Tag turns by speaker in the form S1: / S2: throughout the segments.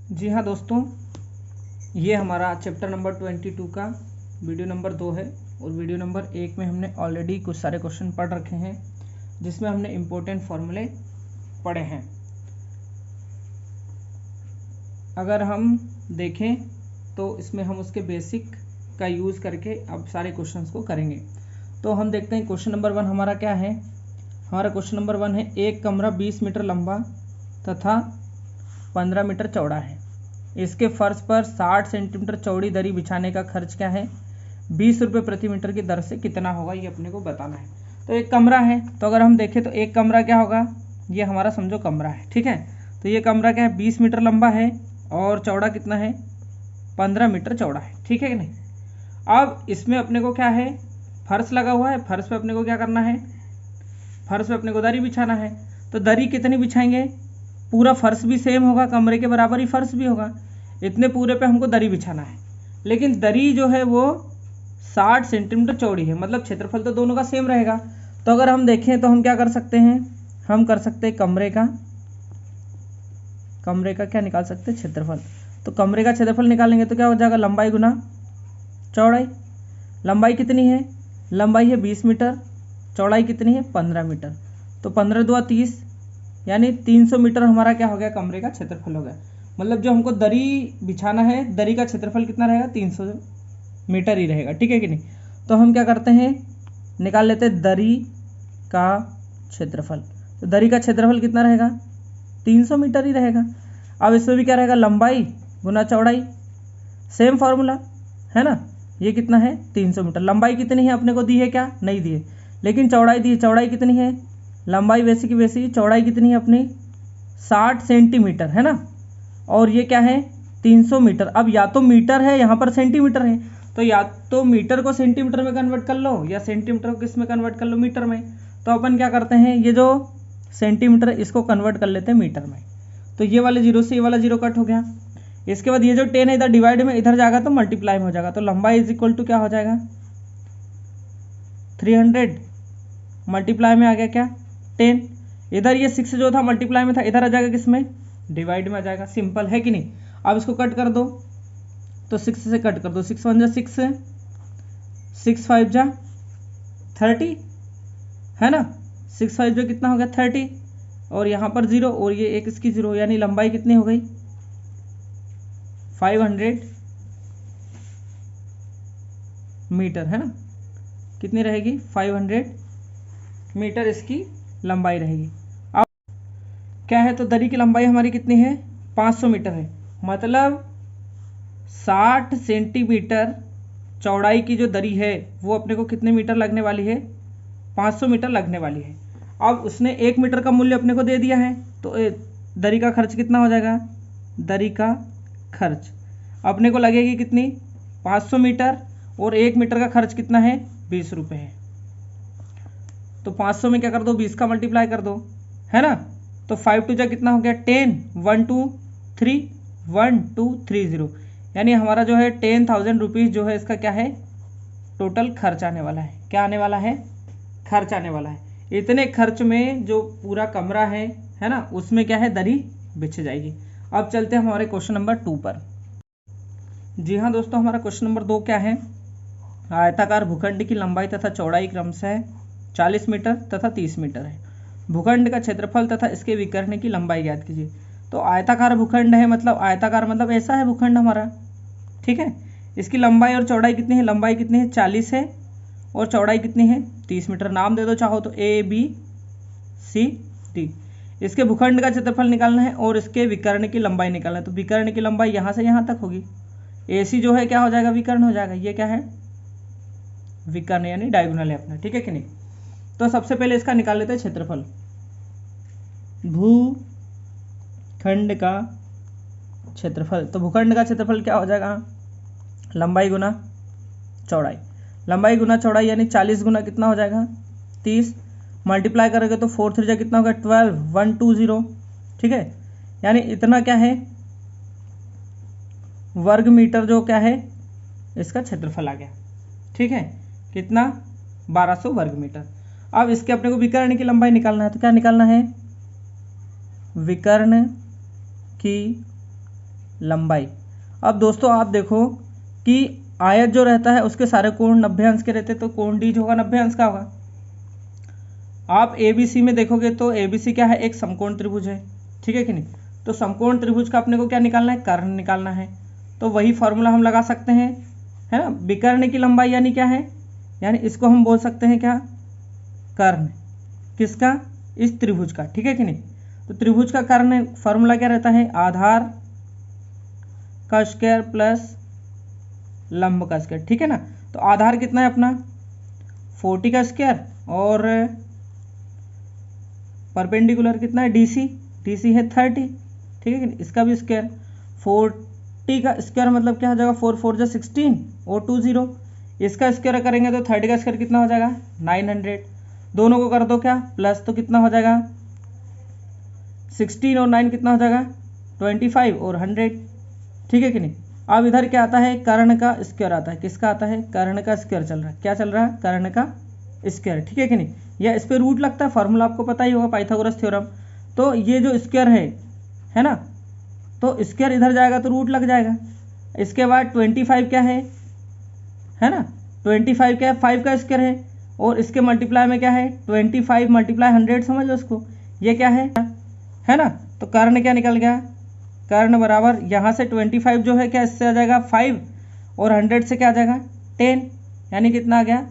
S1: जी हाँ दोस्तों, ये हमारा चैप्टर नंबर 22 का वीडियो नंबर 2 है और वीडियो नंबर 1 में हमने ऑलरेडी कुछ सारे क्वेश्चन पढ़ रखे हैं जिसमें हमने इम्पोर्टेंट फॉर्मूले पढ़े हैं। अगर हम देखें तो इसमें हम उसके बेसिक का यूज़ करके अब सारे क्वेश्चंस को करेंगे। तो हम देखते हैं क्वेश्चन नंबर 1 हमारा क्या है। हमारा क्वेश्चन नंबर 1 है, एक कमरा 20 मीटर लंबा तथा 15 मीटर चौड़ा है। इसके फर्श पर 60 सेंटीमीटर चौड़ी दरी बिछाने का खर्च क्या है, 20 रुपये प्रति मीटर की दर से कितना होगा, ये अपने को बताना है। तो एक कमरा है, तो अगर हम देखें तो एक कमरा क्या होगा, ये हमारा समझो कमरा है, ठीक है। तो ये कमरा क्या है, 20 मीटर लंबा है और चौड़ा कितना है, 15 मीटर चौड़ा है, ठीक है कि नहीं। अब इसमें अपने को क्या है, फर्श लगा हुआ है, फर्श पे अपने को क्या करना है, फर्श पे अपने को दरी बिछाना है। तो दरी कितनी बिछाएंगे, पूरा फर्श भी सेम होगा, कमरे के बराबर ही फर्श भी होगा, इतने पूरे पे हमको दरी बिछाना है। लेकिन दरी जो है वो 60 सेंटीमीटर चौड़ी है, मतलब क्षेत्रफल तो दोनों का सेम रहेगा। तो अगर हम देखें तो हम क्या कर सकते हैं, हम कर सकते हैं कमरे का क्या निकाल सकते हैं, क्षेत्रफल। तो कमरे का क्षेत्रफल निकालेंगे तो क्या हो जाएगा, लंबाई गुना चौड़ाई। लंबाई कितनी है, लंबाई है 20 मीटर, चौड़ाई कितनी है 15 मीटर। तो 15 दूना 30, यानी 300 मीटर हमारा क्या हो गया, कमरे का क्षेत्रफल हो गया। मतलब जो हमको दरी बिछाना है, दरी का क्षेत्रफल कितना रहेगा, 300 मीटर ही रहेगा, ठीक है कि नहीं। तो हम क्या करते हैं, निकाल लेते हैं दरी का क्षेत्रफल। तो दरी का क्षेत्रफल कितना रहेगा, 300 मीटर ही रहेगा। अब इसमें भी क्या रहेगा, लंबाई गुना चौड़ाई, सेम फार्मूला है ना। ये कितना है, 300 मीटर। लंबाई कितनी है अपने को दी है क्या, नहीं दी है, लेकिन चौड़ाई दी है। चौड़ाई कितनी है, लंबाई वैसी की वैसी, चौड़ाई कितनी है अपनी 60 सेंटीमीटर है ना, और ये क्या है 300 मीटर। अब या तो मीटर है, यहाँ पर सेंटीमीटर है, तो या तो मीटर को सेंटीमीटर में कन्वर्ट कर लो या सेंटीमीटर को किस में कन्वर्ट कर लो, मीटर में। तो अपन क्या करते हैं, ये जो सेंटीमीटर इसको कन्वर्ट कर लेते हैं मीटर में। तो ये वाले जीरो से ये वाला जीरो कट हो गया। इसके बाद ये जो 10 है इधर डिवाइड में इधर जाएगा तो मल्टीप्लाई में हो जाएगा। तो लंबाई इज इक्वल टू क्या हो जाएगा, 300 मल्टीप्लाई में आ गया क्या 10। इधर ये 6 जो था मल्टीप्लाई में था, इधर आ जाएगा किस में, डिवाइड में आ जाएगा। सिंपल है कि नहीं। अब इसको कट कर दो, तो 6 से कट कर दो, 6 1 जा 6, 6 5 जा 30 है ना, 6 5 जो कितना हो गया 30, और यहाँ पर 0 और ये एक इसकी 0, यानी लंबाई कितनी हो गई 500 मीटर है ना। कितनी रहेगी, 500 मीटर इसकी लंबाई रहेगी। अब क्या है, तो दरी की लंबाई हमारी कितनी है, 500 मीटर है। मतलब 60 सेंटीमीटर चौड़ाई की जो दरी है वो अपने को कितने मीटर लगने वाली है, 500 मीटर लगने वाली है। अब उसने 1 मीटर का मूल्य अपने को दे दिया है, तो दरी का खर्च कितना हो जाएगा, दरी का खर्च अपने को लगेगी कितनी 500 मीटर, और 1 मीटर का खर्च कितना है 20 रुपये है। तो 500 में क्या कर दो, 20 का मल्टीप्लाई कर दो है ना। तो 5 2 जा कितना हो गया 10, 1 2 3 1 2 3 0, यानी हमारा जो है 10,000 रुपीज़ जो है इसका क्या है, टोटल खर्च आने वाला है। क्या आने वाला है, खर्च आने वाला है। इतने खर्च में जो पूरा कमरा है ना, उसमें क्या है, दरी बिछ जाएगी। अब चलते हैं हमारे क्वेश्चन नंबर 2 पर। जी हाँ दोस्तों, हमारा क्वेश्चन नंबर 2 क्या है, आयताकार भूखंड की लंबाई तथा चौड़ाई क्रमशः 40 मीटर तथा 30 मीटर है। भूखंड का क्षेत्रफल तथा इसके विकर्ण की लंबाई ज्ञात कीजिए। तो आयताकार भूखंड है, मतलब आयताकार मतलब ऐसा है भूखंड हमारा, ठीक है। इसकी लंबाई और चौड़ाई कितनी है, लंबाई कितनी है 40 है और चौड़ाई कितनी है 30 मीटर। नाम दे दो चाहो तो ABCD। इसके भूखंड का क्षेत्रफल निकालना है और इसके विकर्ण की लंबाई निकालना है। तो विकर्ण की लंबाई यहाँ से यहाँ तक होगी, AC जो है क्या हो जाएगा, विकर्ण हो जाएगा। ये क्या है, विकर्ण यानी डायगोनल है अपना, ठीक है कि नहीं। तो सबसे पहले इसका निकाल लेते हैं क्षेत्रफल। भूखंड का क्षेत्रफल, तो भूखंड का क्षेत्रफल क्या हो जाएगा, लंबाई गुना चौड़ाई। लंबाई गुना चौड़ाई यानी 40 गुना कितना हो जाएगा 30, मल्टीप्लाई करोगे तो 4 3 जा कितना होगा 12, 120, ठीक है। यानी इतना क्या है, वर्ग मीटर जो क्या है इसका क्षेत्रफल आ गया, ठीक है। कितना 1200 वर्ग मीटर। अब इसके अपने को विकर्ण की लंबाई निकालना है, तो क्या निकालना है, विकर्ण की लंबाई। अब दोस्तों आप देखो कि आयत जो रहता है उसके सारे कोण 90 अंश के रहते हैं, तो कोण डी जो होगा 90 अंश का होगा। आप ABC में देखोगे तो ABC क्या है, एक समकोण त्रिभुज है, ठीक है कि नहीं। तो समकोण त्रिभुज का अपने को क्या निकालना है, कर्ण निकालना है। तो वही फॉर्मूला हम लगा सकते हैं, है ना। विकर्ण की लंबाई यानी क्या है, यानी इसको हम बोल सकते हैं क्या, कर्ण। किसका, इस त्रिभुज का, ठीक है कि नहीं। तो त्रिभुज का कर्ण फॉर्मूला क्या रहता है, आधार का स्क्वायर प्लस लंब का स्क्वायर, ठीक है ना। तो आधार कितना है अपना 40 का स्क्वायर, और परपेंडिकुलर कितना है DC है 30, ठीक है कि नहीं। इसका भी स्क्वायर 40 का स्क्वायर मतलब क्या हो जाएगा, 4 4 जा 16 और 2 0। इसका स्क्वायर करेंगे तो 30 का स्क्वायर कितना हो जाएगा 900। दोनों को कर दो क्या प्लस, तो कितना हो जाएगा 16 और 9 कितना हो जाएगा 25 और 100, ठीक है कि नहीं। अब इधर क्या आता है, कर्ण का स्क्वायर आता है। किसका आता है, कर्ण का स्क्वायर चल रहा है। क्या चल रहा है, कर्ण का स्क्वायर, ठीक है कि नहीं। या इस पे रूट लगता है, फॉर्मूला आपको पता ही होगा पाइथागोरस थ्योरम। तो ये जो स्क्वायर है ना, तो स्क्वायर इधर जाएगा तो रूट लग जाएगा। इसके बाद 25 क्या है ना, 25 क्या है, 5 का स्क्वायर है, और इसके मल्टीप्लाई में क्या है 25 मल्टीप्लाई 100, समझ लो उसको, ये क्या है ना। तो कर्ण क्या निकल गया, कर्ण बराबर यहाँ से 25 जो है क्या, इससे आ जाएगा 5, और 100 से क्या आ जाएगा 10, यानी कितना आ गया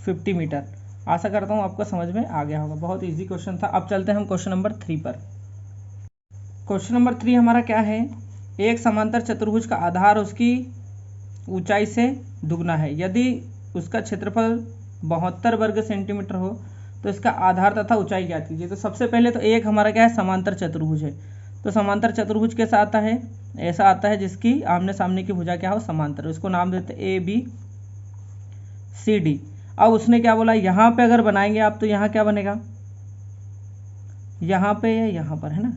S1: 50 मीटर। आशा करता हूँ आपको समझ में आ गया होगा, बहुत इजी क्वेश्चन था। अब चलते हैं हम क्वेश्चन नंबर 3 पर। क्वेश्चन नंबर 3 हमारा क्या है, एक समांतर चतुर्भुज का आधार उसकी ऊंचाई से दुगना है, यदि उसका क्षेत्रफल 72 वर्ग सेंटीमीटर हो तो इसका आधार तथा ऊंचाई ज्ञात कीजिए। तो सबसे पहले तो एक हमारा क्या है, समांतर चतुर्भुज है। तो समांतर चतुर्भुज कैसा आता है, ऐसा आता है जिसकी आमने सामने की भुजा क्या हो, समांतर, उसको नाम देते हैं ABCD। अब उसने क्या बोला, यहाँ पे अगर बनाएंगे आप तो यहाँ क्या बनेगा, यहाँ पे या यहाँ पर, है ना,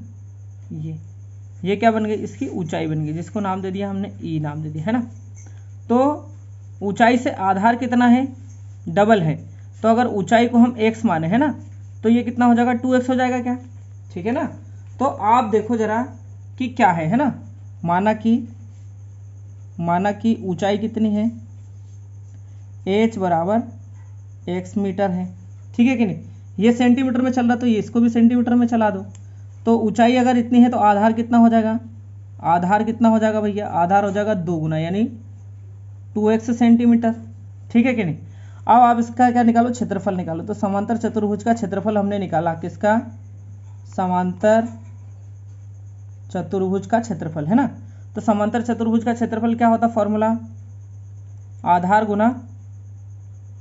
S1: ये क्या बन गई, इसकी ऊंचाई बन गई, जिसको नाम दे दिया हमने E नाम दे दिया, है ना। तो ऊंचाई से आधार कितना है, डबल है। तो अगर ऊंचाई को हम x माने, है ना, तो ये कितना हो जाएगा 2x हो जाएगा क्या, ठीक है ना। तो आप देखो जरा कि क्या है ना, माना कि ऊंचाई कितनी है, h बराबर x मीटर है, ठीक है कि नहीं। ये सेंटीमीटर में चल रहा, तो ये इसको भी सेंटीमीटर में चला दो। तो ऊंचाई अगर इतनी है तो आधार कितना हो जाएगा, आधार कितना हो जाएगा भैया, आधार हो जाएगा 2 गुना यानी 2x सेंटीमीटर, ठीक है कि नहीं। अब आप इसका क्या निकालो, क्षेत्रफल निकालो। तो समांतर चतुर्भुज का क्षेत्रफल हमने निकाला, किसका, समांतर चतुर्भुज का क्षेत्रफल, है ना। तो समांतर चतुर्भुज का क्षेत्रफल क्या होता, फॉर्मूला आधार गुना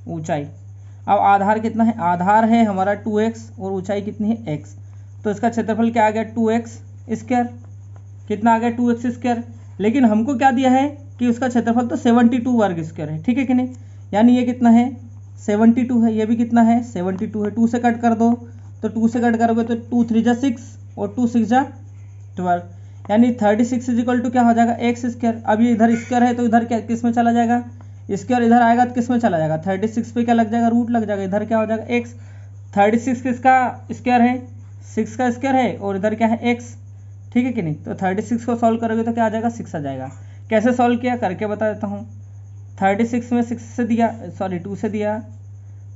S1: ऊंचाई। अब आधार कितना है, आधार है हमारा 2x और ऊंचाई कितनी है x। तो इसका क्षेत्रफल क्या आ गया 2x स्क्वायर, कितना आ गया 2x स्क्वायर। लेकिन हमको क्या दिया है कि उसका क्षेत्रफल तो 72 वर्ग स्क्वायर है, ठीक है कि नहीं। यानी ये कितना है 72 है, ये भी कितना है 72 है। 2 से कट कर दो, तो 2 से कट करोगे तो 2 3 जा 6 और 2 6 जा 12, यानी 36 इज इक्वल टू क्या हो जाएगा x स्क्वायर। अब ये इधर स्क्वायर है तो इधर क्या किस में चला जाएगा, स्क्वायर इधर आएगा तो किस में चला जाएगा, 36 पे क्या लग जाएगा, रूट लग जाएगा। इधर क्या हो जाएगा x, 36 किसका स्क्वायर है, 6 का स्क्वायर है, और इधर क्या है x, ठीक है कि नहीं। तो 36 को सॉल्व करोगे तो क्या आ जाएगा 6 आ जाएगा। कैसे सॉल्व किया करके बता देता हूँ। 36 में 6 से दिया, सॉरी 2 से दिया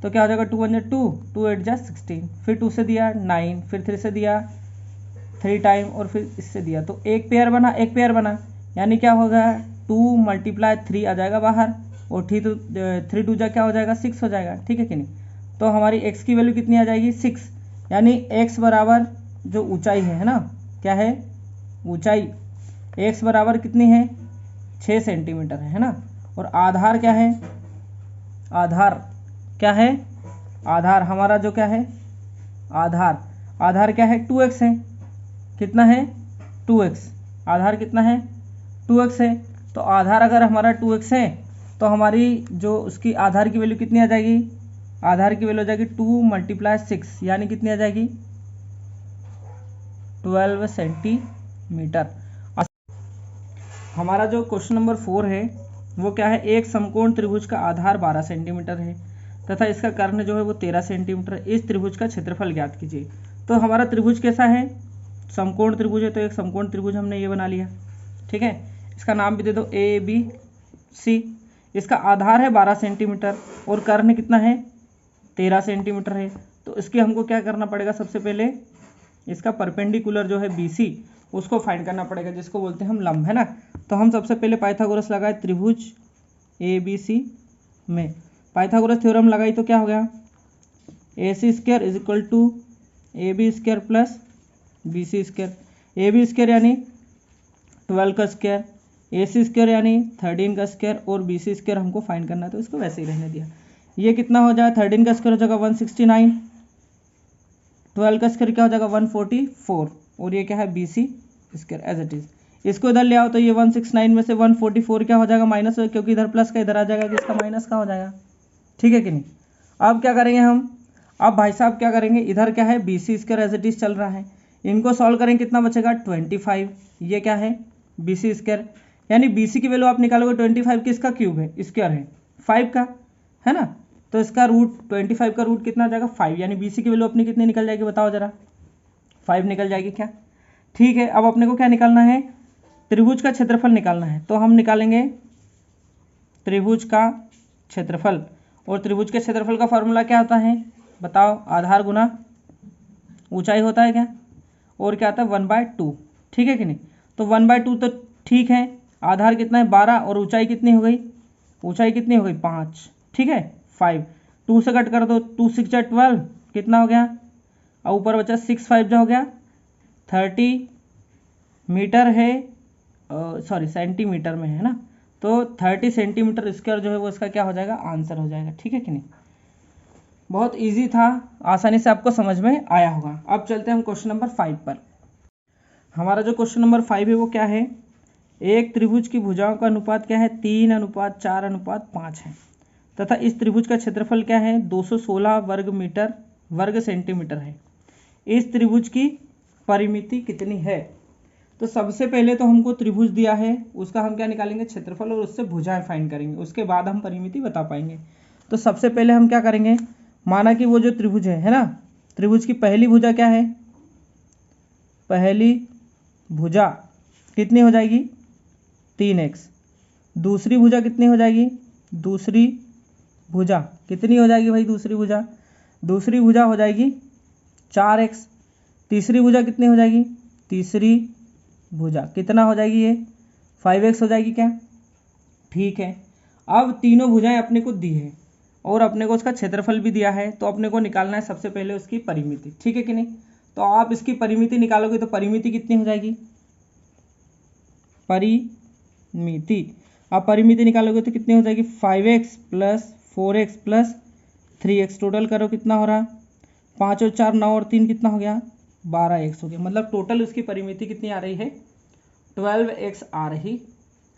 S1: तो क्या हो जाएगा 2 1 जा 2, 2 8 जा 16, फिर 2 से दिया 9, फिर 3 से दिया 3 टाइम, और फिर इससे दिया तो एक पेयर बना, यानी क्या होगा 2 मल्टीप्लाई 3 आ जाएगा बाहर, और 3 2 जा क्या हो जाएगा 6 हो जाएगा, ठीक है कि नहीं। तो हमारी x की वैल्यू कितनी आ जाएगी 6, यानी x बराबर जो ऊंचाई है ना, क्या है ऊंचाई, x बराबर कितनी है 6 सेंटीमीटर है ना। और आधार क्या है, आधार हमारा जो क्या है, आधार क्या है 2x है, कितना है 2x, आधार कितना है 2x है। तो आधार अगर हमारा 2x है तो हमारी जो उसकी आधार की वैल्यू कितनी आ जाएगी, आधार की वैल्यू आ जाएगी 2 मल्टीप्लाई 6, यानी कितनी आ जाएगी 12 सेंटीमीटर। हमारा जो क्वेश्चन नंबर 4 है वो क्या है, एक समकोण त्रिभुज का आधार 12 सेंटीमीटर है तथा इसका कर्ण जो है वो 13 सेंटीमीटर है। इस त्रिभुज का क्षेत्रफल ज्ञात कीजिए। तो हमारा त्रिभुज कैसा है, समकोण त्रिभुज है, तो एक समकोण त्रिभुज हमने ये बना लिया, ठीक है, इसका नाम भी दे दो ABC। इसका आधार है 12 सेंटीमीटर और कर्ण कितना है 13 सेंटीमीटर है। तो इसके हमको क्या करना पड़ेगा, सबसे पहले इसका परपेंडिकुलर जो है BC उसको फाइंड करना पड़ेगा, जिसको बोलते हैं हम लंब, है ना। तो हम सबसे पहले पाइथागोरस लगाए त्रिभुज ABC में, पाइथागोरस थ्योरम लगाई तो क्या हो गया, AC square is equal to AB square plus BC square. AB square यानी 12 का स्क्वायर, AC स्क्वायर यानी 13 का स्क्वायर और BC स्क्वायर हमको फाइंड करना है, तो इसको वैसे ही रहने दिया। ये कितना हो जाए, 13 का स्क्वायर हो जाएगा 169, 12 का स्क्वायर क्या हो जाएगा 144 और ये क्या है BC square as it is. इसको इधर ले आओ तो ये 169 में से 144 क्या हो जाएगा माइनस, क्योंकि इधर प्लस का इधर आ जाएगा, किसका माइनस का हो जाएगा, ठीक है कि नहीं। अब क्या करेंगे हम, अब भाई साहब क्या करेंगे, इधर क्या है BC square as it is चल रहा है, इनको सॉल्व करेंगे कितना बचेगा 25। ये क्या है BC स्क्वायर, यानी BC की वैल्यू आप निकालोगे 25 किसका क्यूब है, स्क्वायर है 5 का, है ना। तो इसका रूट 25 का रूट कितना आ जाएगा 5, यानी BC की वैल्यू अपनी कितनी निकल जाएगी बताओ जरा, 5 निकल जाएगी क्या। ठीक है, अब अपने को क्या निकालना है, त्रिभुज का क्षेत्रफल निकालना है। तो हम निकालेंगे त्रिभुज का क्षेत्रफल, और त्रिभुज के क्षेत्रफल का फॉर्मूला क्या होता है बताओ, आधार गुना ऊंचाई होता है क्या, और क्या आता है 1/2, ठीक है कि नहीं। तो 1/2 तो ठीक है, आधार कितना है 12 और ऊंचाई कितनी हो गई, ऊंचाई कितनी हो गई 5, ठीक है 5, 2 से कट कर दो, 2 6 जा 12 कितना हो गया, और ऊपर बचा 6 5 जा हो गया 30 मीटर है, सॉरी सेंटीमीटर में है ना, तो 30 सेंटीमीटर स्क्वायर जो है वो इसका क्या हो जाएगा, आंसर हो जाएगा, ठीक है कि नहीं। बहुत इजी था, आसानी से आपको समझ में आया होगा। अब चलते हैं हम क्वेश्चन नंबर 5 पर। हमारा जो क्वेश्चन नंबर 5 है वो क्या है, एक त्रिभुज की भुजाओं का अनुपात क्या है 3:4:5 है, तथा इस त्रिभुज का क्षेत्रफल क्या है 216 वर्ग सेंटीमीटर है। इस त्रिभुज की परिमिति कितनी है। तो सबसे पहले तो हमको त्रिभुज दिया है, उसका हम क्या निकालेंगे क्षेत्रफल, और उससे भुजाएं फाइंड करेंगे, उसके बाद हम परिमिति बता पाएंगे। तो सबसे पहले हम क्या करेंगे, माना कि वो जो त्रिभुज है ना, त्रिभुज की पहली भुजा क्या है, पहली भुजा कितनी हो जाएगी 3x, दूसरी भुजा कितनी हो जाएगी, दूसरी भुजा कितनी हो जाएगी भाई, दूसरी भुजा हो जाएगी 4x, तीसरी भुजा कितनी हो जाएगी, तीसरी भुजा कितना हो जाएगी ये 5x हो जाएगी क्या, ठीक है। अब तीनों भुजाएं अपने को दी है और अपने को उसका क्षेत्रफल भी दिया है, तो अपने को निकालना है सबसे पहले उसकी परिमिति, ठीक है कि नहीं। तो आप इसकी परिमिति निकालोगे तो परिमिति कितनी हो जाएगी, परिमिति, आप परिमिति निकालोगे तो कितनी हो जाएगी 5x plus 4x plus 3x, total करो कितना हो रहा, 5 और 4 9 और 3 कितना हो गया 12x हो गया, मतलब टोटल उसकी परिमिति कितनी आ रही है 12x आ रही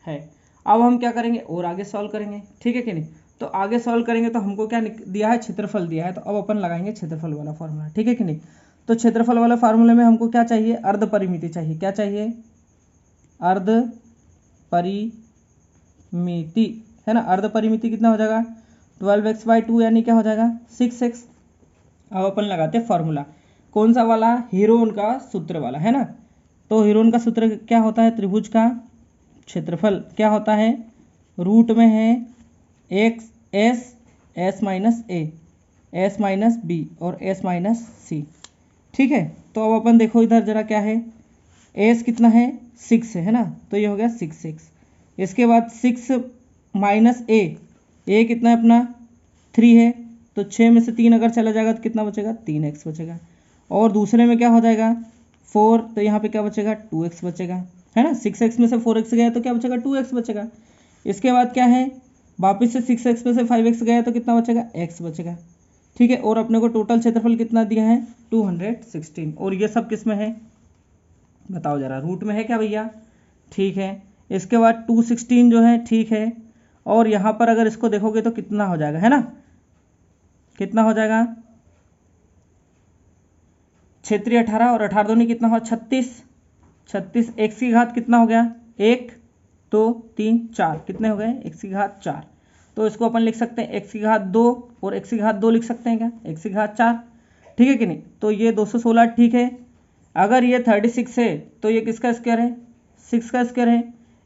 S1: है। अब हम क्या करेंगे और आगे सॉल्व करेंगे, ठीक है कि नहीं। तो आगे सॉल्व करेंगे तो हमको क्या दिया है, क्षेत्रफल दिया है, तो अब अपन लगाएंगे क्षेत्रफल वाला फार्मूला, ठीक है कि नहीं। तो क्षेत्रफल वाला फार्मूले में हमको क्या चाहिए, अर्ध परिमिति चाहिए, क्या चाहिए, अर्ध परिमिति, है ना। अर्ध परिमिति कितना हो जाएगा 12x/2 यानी क्या हो जाएगा 6x। अब अपन लगाते हैं फार्मूला, कौन सा वाला, हीरोन का सूत्र वाला, है ना। तो हीरोन का सूत्र क्या होता है, त्रिभुज का क्षेत्रफल क्या होता है, रूट में है x s minus a, s minus b और s माइनस c, ठीक है। तो अब अपन देखो इधर जरा क्या है, s कितना है 6 है ना, तो ये हो गया 6x। इसके बाद 6 माइनस a कितना है अपना 3 है, तो 6 में से 3 अगर चला जाएगा तो कितना बचेगा 3x बचेगा, और दूसरे में क्या हो जाएगा 4, तो यहाँ पे क्या बचेगा 2x बचेगा, है ना। 6x में से 4x गया तो क्या बचेगा 2x बचेगा। इसके बाद क्या है, वापस से 6x में से 5x गया तो कितना बचेगा x बचेगा, ठीक है। और अपने को टोटल क्षेत्रफल कितना दिया है 216, और ये सब किस में है बताओ जरा, रूट में है क्या भैया, ठीक है। इसके बाद 216 जो है, ठीक है। और यहाँ पर अगर इसको देखोगे तो कितना हो जाएगा, है ना, कितना हो जाएगा क्षेत्रीय 18 और 18 दूनी कितना हो 36, x की घात कितना हो गया 1 2 3 4, कितने हो गए x की घात 4। तो इसको अपन लिख सकते हैं x की घात 2 और x की घात 2 लिख सकते हैं क्या, x की घात 4, ठीक है कि नहीं। तो ये 216 ठीक है। अगर ये 36 है तो ये किसका स्क्वायर है 6 का स्क्वायर है,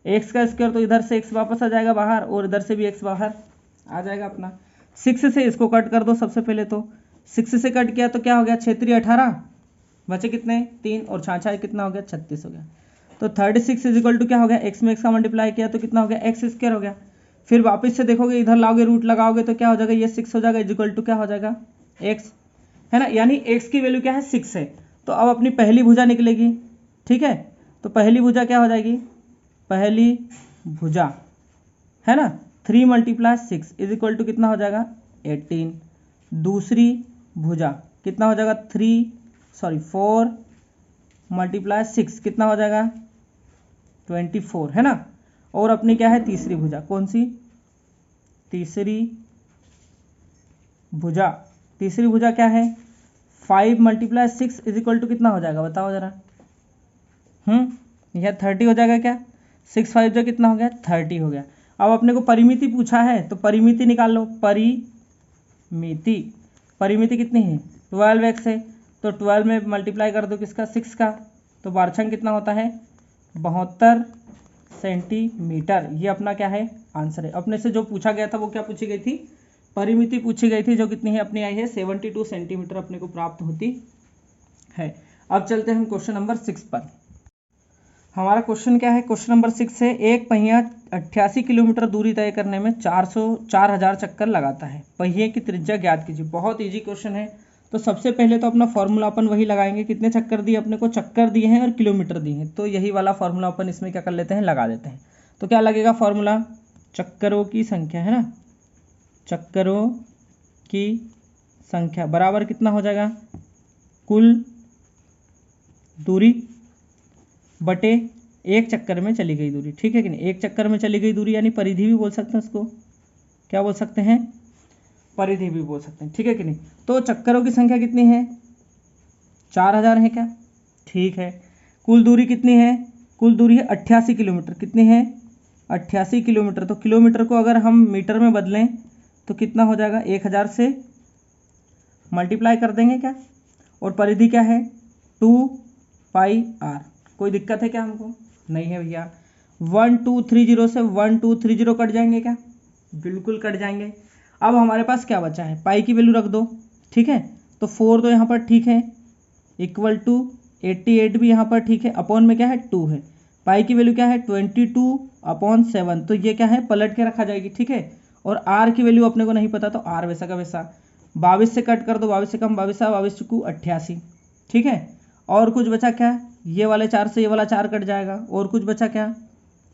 S1: एक्स का स्क्वायर तो इधर से एक्स वापस आ जाएगा बाहर और इधर से भी एक्स बाहर आ जाएगा अपना। 6 से इसको कट कर दो सबसे पहले, तो 6 से कट किया तो क्या हो गया 6 3 18, बचे कितने 3 और 6 कितना हो गया 36 हो गया। तो 36 इज इक्वल टू क्या हो गया, एक्स में एक्स का मल्टीप्लाई किया तो कितना हो गया एक्स स्क्वायर हो गया। फिर वापस से देखोगे इधर लाओगे रूट लगाओगे तो क्या हो जाएगा, ये 6 हो जाएगा इज इक्वल टू क्या हो जाएगा एक्स, है ना। यानी एक्स की वैल्यू क्या है 6 है। तो अब अपनी पहली भुजा निकलेगी, ठीक है। तो पहली भुजा क्या हो जाएगी, पहली भुजा है ना 3 × 6 इज इक्वल टू कितना हो जाएगा 18। दूसरी भुजा कितना हो जाएगा 4 × 6 कितना हो जाएगा 24, है ना। और अपनी क्या है तीसरी भुजा, कौन सी तीसरी भुजा, तीसरी भुजा क्या है 5 × 6 इज इक्वल टू कितना हो जाएगा बताओ जरा। यह 30 हो जाएगा क्या, 6 5 जो कितना हो गया 30 हो गया। अब अपने को परिमिति पूछा है तो परिमिति निकाल लो। परिमिति कितनी है 12x है, तो 12 में मल्टीप्लाई कर दो किसका 6 का, तो बारछंग कितना होता है 72 सेंटीमीटर। ये अपना क्या है आंसर है। अपने से जो पूछा गया था वो क्या पूछी गई थी, परिमिति पूछी गई थी, जो कितनी है अपनी आई है 72 सेंटीमीटर अपने को प्राप्त होती है। अब चलते हैं हम क्वेश्चन नंबर 6 पर। हमारा क्वेश्चन क्या है, क्वेश्चन नंबर 6 है, एक पहिया 88 किलोमीटर दूरी तय करने में 4000 चक्कर लगाता है, पहिए की त्रिज्या ज्ञात कीजिए। बहुत इजी क्वेश्चन है। तो सबसे पहले तो अपना फॉर्मूला अपन वही लगाएंगे, कितने चक्कर दिए अपने को, चक्कर दिए हैं और किलोमीटर दिए हैं, तो यही वाला फॉर्मूला अपन इसमें क्या कर लेते हैं लगा देते हैं। तो क्या लगेगा फॉर्मूला, चक्करों की संख्या है ना, चक्करों की संख्या बराबर कितना हो जाएगा कुल दूरी बटे एक चक्कर में चली गई दूरी, ठीक है कि नहीं। एक चक्कर में चली गई दूरी यानी परिधि भी बोल सकते हैं उसको, क्या बोल सकते हैं परिधि भी बोल सकते हैं, ठीक है कि नहीं। तो चक्करों की संख्या कितनी है 4000 है क्या, ठीक है। कुल दूरी कितनी है, कुल दूरी है 88 किलोमीटर, कितनी है 88 किलोमीटर। तो किलोमीटर को अगर हम मीटर में बदलें तो कितना हो जाएगा 1000 से मल्टीप्लाई कर देंगे क्या, और परिधि क्या है 2πr। कोई दिक्कत है क्या हमको, नहीं है भैया। 1230 से 1230 कट जाएंगे क्या, बिल्कुल कट जाएंगे। अब हमारे पास क्या बचा है, पाई की वैल्यू रख दो, ठीक है। तो 4 तो यहाँ पर ठीक है, इक्वल टू 88 भी यहाँ पर ठीक है, अपॉन में क्या है 2 है। पाई की वैल्यू क्या है 22/7, तो ये क्या है पलट के रखा जाएगी, ठीक है। और आर की वैल्यू अपने को नहीं पता, तो आर वैसा का वैसा। 22 से कट कर दो, 22 से कम 22, 22 चुकू 88, ठीक है। और कुछ बचा क्या, ये वाले 4 से ये वाला 4 कट जाएगा, और कुछ बचा क्या,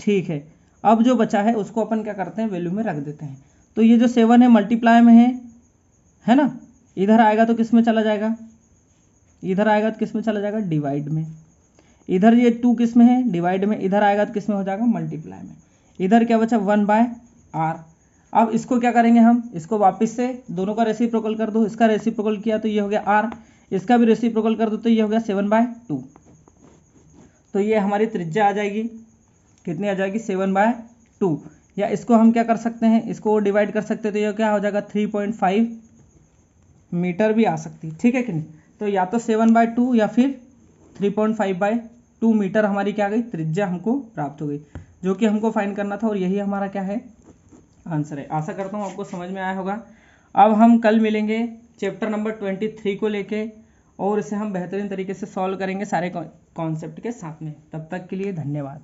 S1: ठीक है। अब जो बचा है उसको अपन क्या करते हैं वैल्यू में रख देते हैं। तो ये जो 7 है मल्टीप्लाई में है ना, इधर आएगा तो किस में चला जाएगा, इधर आएगा तो किस में चला जाएगा डिवाइड में। इधर ये 2 किस में है डिवाइड में, इधर आएगा तो किस में हो जाएगा मल्टीप्लाई में। इधर क्या बचा 1/r। अब इसको क्या करेंगे हम, इसको वापस से दोनों का रेसिप्रोकल कर दो, इसका रेसिप्रोकल किया तो ये हो गया r, इसका भी रेसिप्रोकल कर दो तो ये हो गया 7/2। तो ये हमारी त्रिज्या आ जाएगी, कितनी आ जाएगी 7/2। या इसको हम क्या कर सकते हैं, इसको डिवाइड कर सकते हैं तो ये क्या हो जाएगा 3.5 मीटर भी आ सकती है, ठीक है कि नहीं। तो या तो 7/2 या फिर 3.5/2 मीटर हमारी क्या गई त्रिज्या हमको प्राप्त हो गई, जो कि हमको फाइंड करना था, और यही हमारा क्या है आंसर है। आशा करता हूँ आपको समझ में आया होगा। अब हम कल मिलेंगे चैप्टर नंबर 23 को लेके, और इसे हम बेहतरीन तरीके से सॉल्व करेंगे सारे कॉन्सेप्ट के साथ में। तब तक के लिए धन्यवाद।